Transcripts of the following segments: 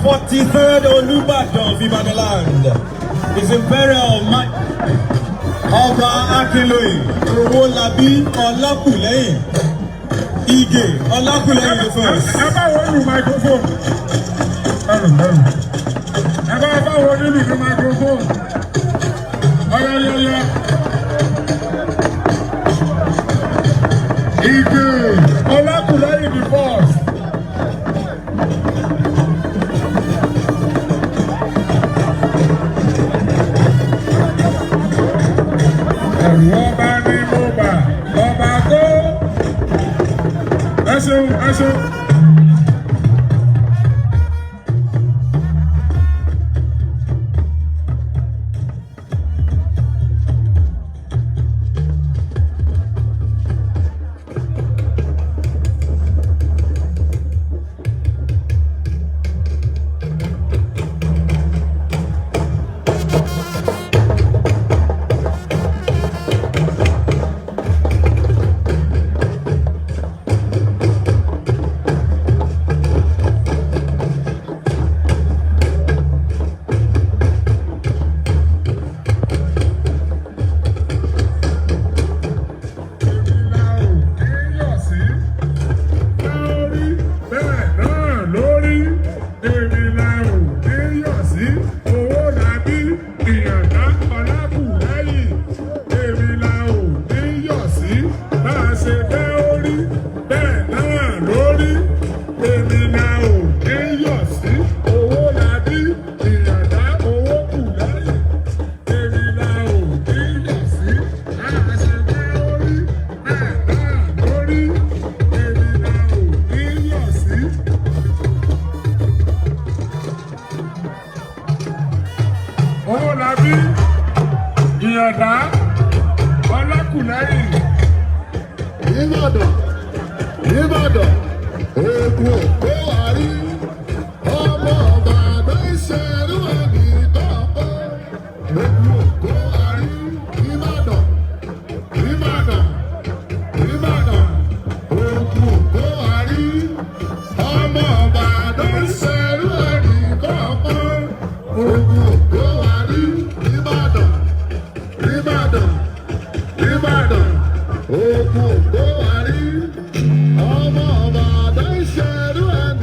43rd Olubadan of Ibadan, His Imperial Ọba Akinloye Owolabi Olakuleyin Ige Olakuleyin the first. Ẹ bá wọ́n lu microphone. Ẹ bá wọ́n nílùú microphone. Ọ̀yọ̀yọ̀yọ̀. Ige Olakuleyin the first. Ọba ní mo bà, ọba tó. Ẹ ṣeun, ẹ ṣeun. Owólabí Ìyàndá Ọlákùlẹ́yìn. Ìbàdàn Ìbàdàn Ògùn Ògbó Àrí ọmọ Ìbàdàn ìṣẹ̀rú ẹ̀mí kọ̀ọ̀kan Ògùn Ògbó Àrí Ìbàdàn Ìbàdàn Ìbàdàn Ògùn Ògbó Àrí ọmọ Ìbàdàn ìṣẹ̀rú ẹ̀mí kọ̀ọ̀kan Ògùn Ògbó Àrí Ìbàdàn Ìbàdàn Ìbàdàn Ògùn Ògbó Àrí ọmọ Ìbàdàn ìṣẹ̀rú ẹ̀mí.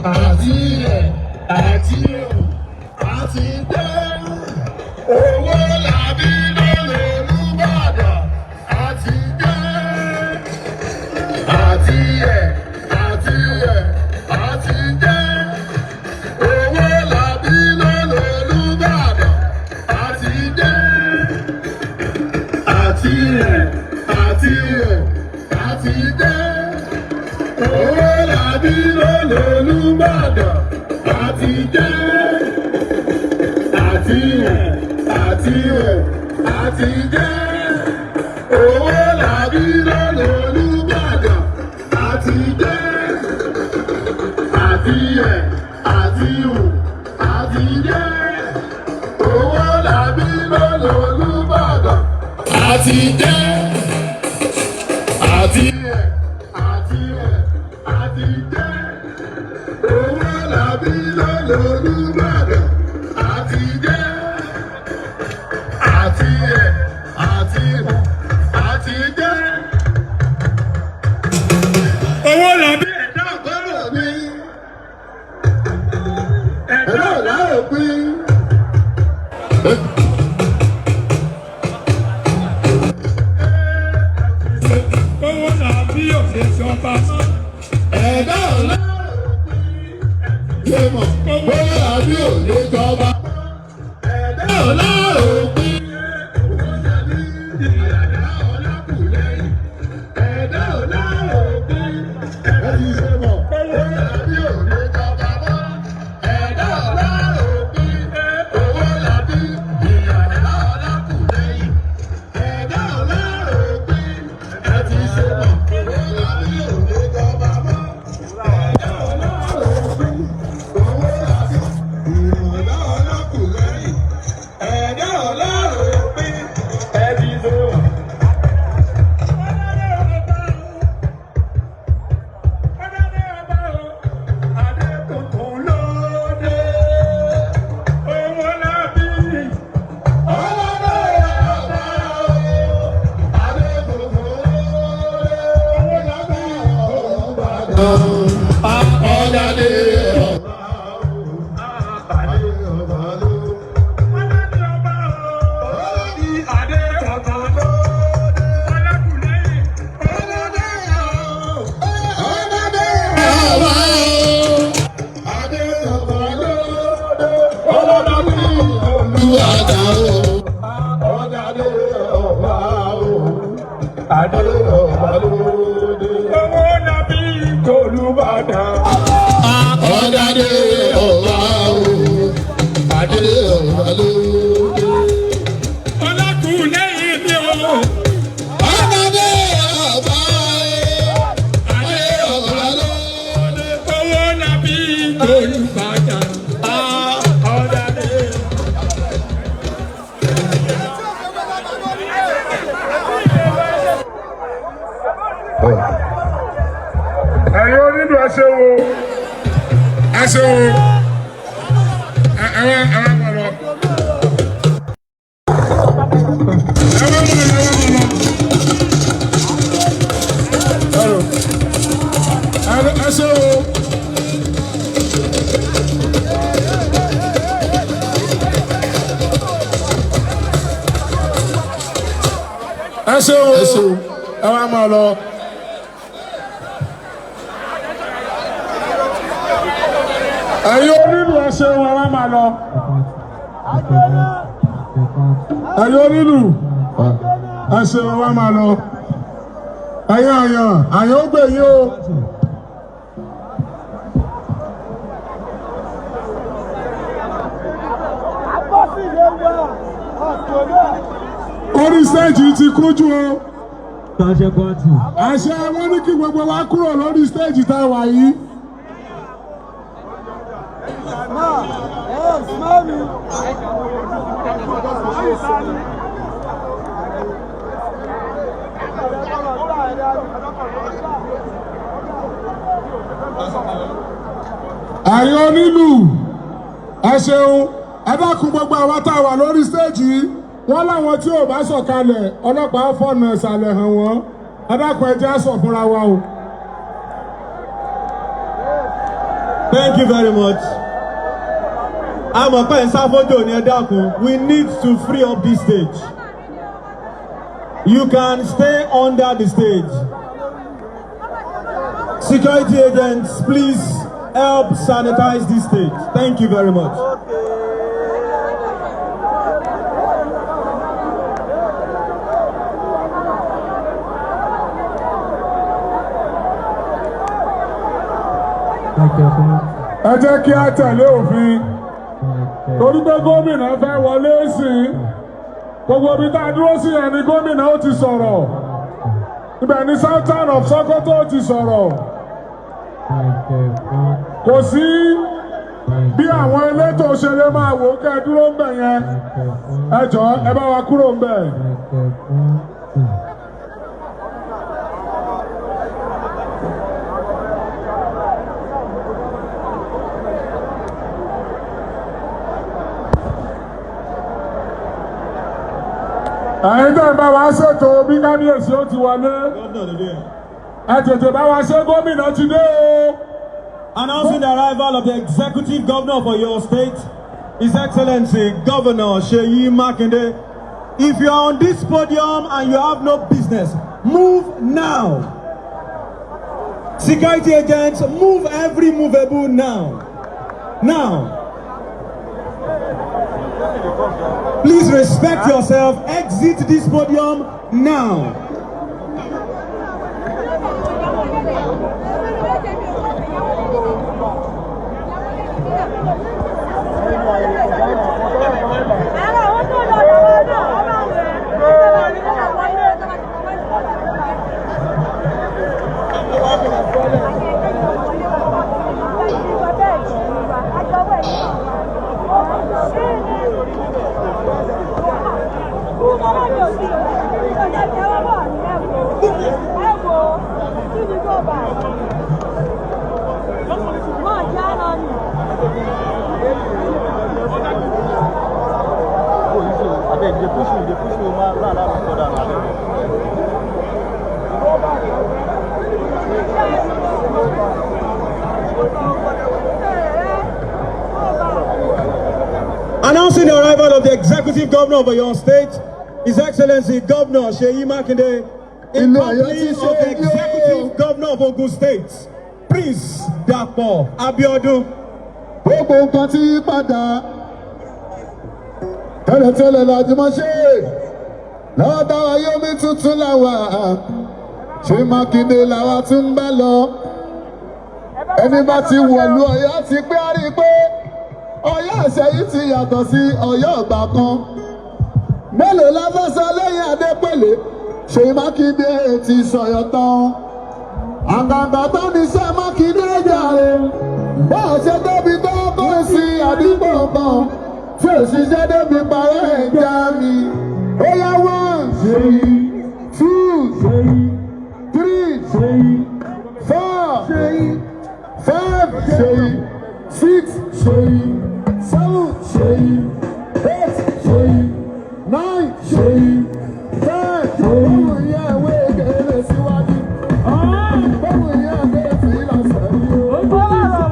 àti ẹ̀ àti ẹ̀ àti dé. Owó làbí lọ́lẹ̀ Olúbàdàn àti dé. Àti ẹ̀ àti ẹ̀ àti dé. Owó làbí lọ́lẹ̀ Olúbàdàn àti dé. Àti ẹ̀ àti ẹ̀ àti dé. Owó làbí lọ́lẹ̀ Olúbàdàn àti dé. Àti ẹ̀ àti ẹ̀ àti dé. Owó làbí lọ́lẹ̀ Olúbàdàn àti dé. Àti ẹ̀ àti ẹ̀ àti dé. Owó làbí lọ́lẹ̀ Olúbàdàn àti dé. Àti ẹ̀ àti ẹ̀ àti dé. Owó làbí lọ́lẹ̀ Olúbàdàn àti dé. Àti ẹ̀ àti ẹ̀ àti dé. Owó làbí ẹ̀dá ọ̀gọ́rọ̀ mi. Ẹ̀dá ọ̀la òpin. Owó làbí òṣèṣọba. Ẹ̀dá ọ̀la òpin. Ṣé mọ̀ owó làbí òṣèṣọba? Ẹ̀dá ọ̀la òpin. Ẹ̀dá ọ̀la kù lẹ́yìn. Ẹ̀dá ọ̀la òpin. Ẹ̀dí ṣe mọ̀ owó làbí òṣèṣọba mọ́. Ẹ̀dá ọ̀la òpin. Owó làbí ìyàrá ọ̀la kù lẹ́yìn. Ẹ̀dá ọ̀la òpin. Ẹ̀dí ṣe mọ̀ owó làbí òṣèṣọba mọ́. Ẹ̀dá ọ̀la òpin. Owó làbí ìyàrá ọ̀la kù lẹ́yìn. Ẹ̀dá ọ̀la òpin. Ẹ̀dí ṣe mọ̀. Owó làbí Olúbàdàn. Ọ̀dàdé ọ̀wá o, adé ọ̀wá lóde. Ọlákùlẹ́yìn mi o. Ọ̀dàdé ọ̀wá o, adé ọ̀wá lóde. Owó làbí Olúbàdàn. Ọ̀dàdé. Ẹ̀yin onídùú ẹṣẹ́ wo ẹ̀wọ̀n mọ̀ lọ. Ẹṣẹ́ wo. Ẹṣẹ́ wo ẹ̀wọ̀n mọ̀ lọ. Ẹ̀yin onílù ẹṣẹ́ wọn wá máa lọ. Ẹ̀yin onílù ẹṣẹ́ wọn wá máa lọ. Ẹ̀yin àyàn ó gbè yín o. Orí stéèjì ti kújú o. Àṣẹ wọn ní kí gbogbo wa kúrò lórí stéèjì tá a wà yìí. Ẹ̀yin onílù ẹ ṣeun, ẹ dákun gbogbo àwọn tá a wà lórí stéèjì wọ́n láwọn tí ò bá sọ̀kalẹ̀ ọlọ́pàá fọ̀nà ìsàlẹ̀ hàn wọ́n, ẹ dákun ẹ jẹ́ á sọ̀ fúnra wa o. Thank you very much. We need to free up this stage. You can stay under the stage. Security agents, please help sanitize this stage. Thank you very much. Ẹ jẹ́ kí a tẹ̀lé òfin torí pé gómìnà fẹ́ wọlé sí i gbogbo ibi tá a dúró sí yẹn ni gómìnà ó ti sọ̀rọ̀ ibẹ̀ ni Sultan of Sokoto ó ti sọ̀rọ̀ kò sí bí àwọn elétò òṣèré máa wò kẹ́ ẹ dúró ń bẹ̀ yẹn ẹ jọ̀ọ́ ẹ bá wa kúrò ń bẹ̀. Ẹ̀yin tẹ́ ń bá wa ṣètò bí kábíyèsí ó ti wọlé. Ẹ tètè bá wa ṣe gómìnà ti dé o. Announcing the arrival of the executive governor for your state, His Excellency Governor Seyi Makinde. If you are on this podium and you have no business, move now. Security agents, move every movable now. Now. Please respect yourself. Exit this podium now. Announcing the arrival of the executive governor of your state, His Excellency Governor Seyi Makinde, in company of the executive governor of Ogun State, Prince Dapo Abiodun. Gbogbo nǹkan tí padà tẹ́lẹ̀tẹ́lẹ̀ láti máa ṣe lọ́dọ̀ ayọ́mí tuntun làwà ṣé Mákindé làwà tún bá lọ ẹni bá ti wọ̀lú Ọ̀yọ́ ti pé á rí i pé Ọ̀yọ́ Ìṣẹ̀yí ti yàtọ̀ sí Ọ̀yọ́ ìgbà kan mélòó la fẹ́ sọ lẹ́yìn Adépẹ̀lẹ́ ṣé Mákindé ti sọ̀yọ̀ tán àgbàgbà tó ní ṣe Mákindé jàre bó ṣe débi tó kó sí àdúgbò kan tí ò ṣiṣẹ́ débi parẹ́ ẹ̀já mi ó yá 1 Ṣèyí 2 Ṣèyí 3 Ṣèyí 4 Ṣèyí 5 Ṣèyí 6 Ṣèyí 7 Ṣèyí 8 Ṣèyí 9 Ṣèyí 10 Ṣèyí. Báwo yẹ ìwé ìkéde síwájú? Báwo yẹ ìwé ìfìlà sẹ́yìn?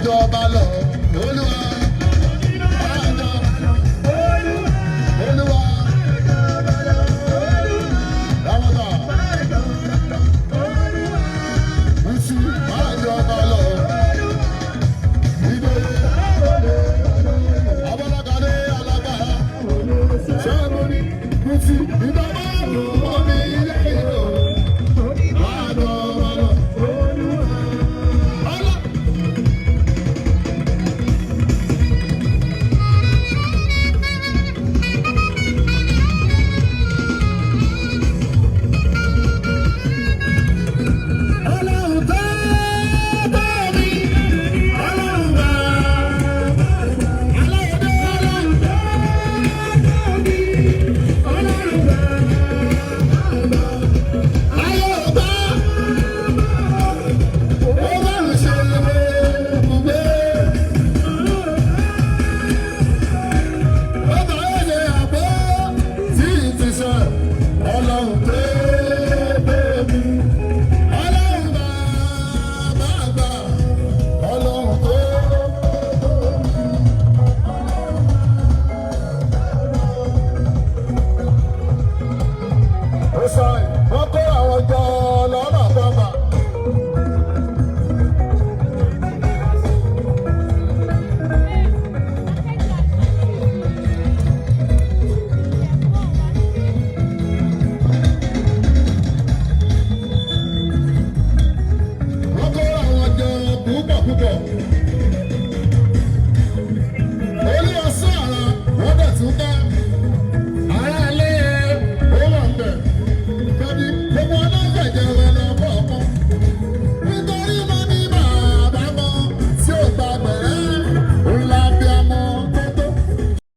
jọba lọ, Olúwa.